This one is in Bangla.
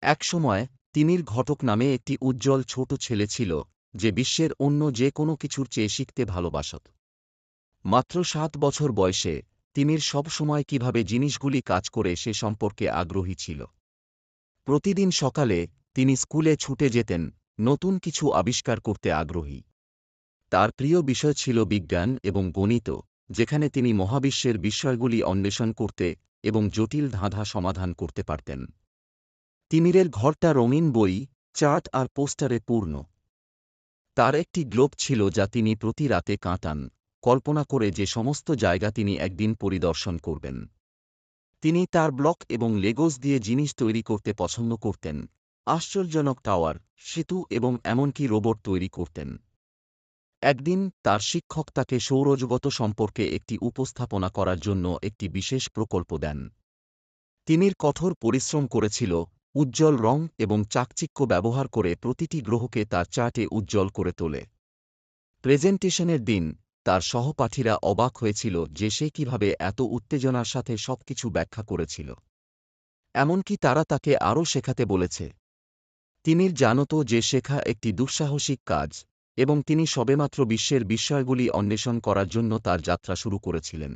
একসময় তিমির ঘটক নামে একটি উজ্জ্বল ছোট ছেলে ছিল, যে বিশ্বের অন্য যে কোনো কিছুর চেয়ে শিখতে ভালোবাসত। মাত্র 7 বছর বয়সে তিমির সবসময় কিভাবে জিনিসগুলি কাজ করে সে সম্পর্কে আগ্রহী ছিল। প্রতিদিন সকালে তিনি স্কুলে ছুটে যেতেন, নতুন কিছু আবিষ্কার করতে আগ্রহী। তার প্রিয় বিষয় ছিল বিজ্ঞান এবং গণিত, যেখানে তিনি মহাবিশ্বের বিষয়গুলি অন্বেষণ করতে এবং জটিল ধাঁধা সমাধান করতে পারতেন। তিমিরের ঘরটা রঙিন বই, চার্ট আর পোস্টারে পূর্ণ। তার একটি গ্লোব ছিল যা তিনি প্রতি রাতে কাঁটান, কল্পনা করে যে সমস্ত জায়গা তিনি একদিন পরিদর্শন করবেন। তিনি তার ব্লক এবং লেগোস দিয়ে জিনিস তৈরি করতে পছন্দ করতেন, আশ্চর্যজনক টাওয়ার, সেতু এবং এমনকি রোবট তৈরি করতেন। একদিন তার শিক্ষক তাকে সৌরজগৎ সম্পর্কে একটি উপস্থাপনা করার জন্য একটি বিশেষ প্রকল্প দেন। তিমির কঠোর পরিশ্রম করেছিল, উজ্জ্বল রং এবং চাকচিক্য ব্যবহার করে প্রতিটি গ্রহকে তার চার্টে উজ্জ্বল করে তোলে। প্রেজেন্টেশনের দিন তার সহপাঠীরা অবাক হয়েছিল যে সে কিভাবে এত উত্তেজনার সাথে সবকিছু ব্যাখ্যা করেছিল। এমনকি তারা তাকে আরও শেখাতে বলেছে। তিমির জানত যে শেখা একটি দুঃসাহসিক কাজ, এবং তিনি সবেমাত্র বিশ্বের বিষয়গুলি অন্বেষণ করার জন্য তার যাত্রা শুরু করেছিলেন।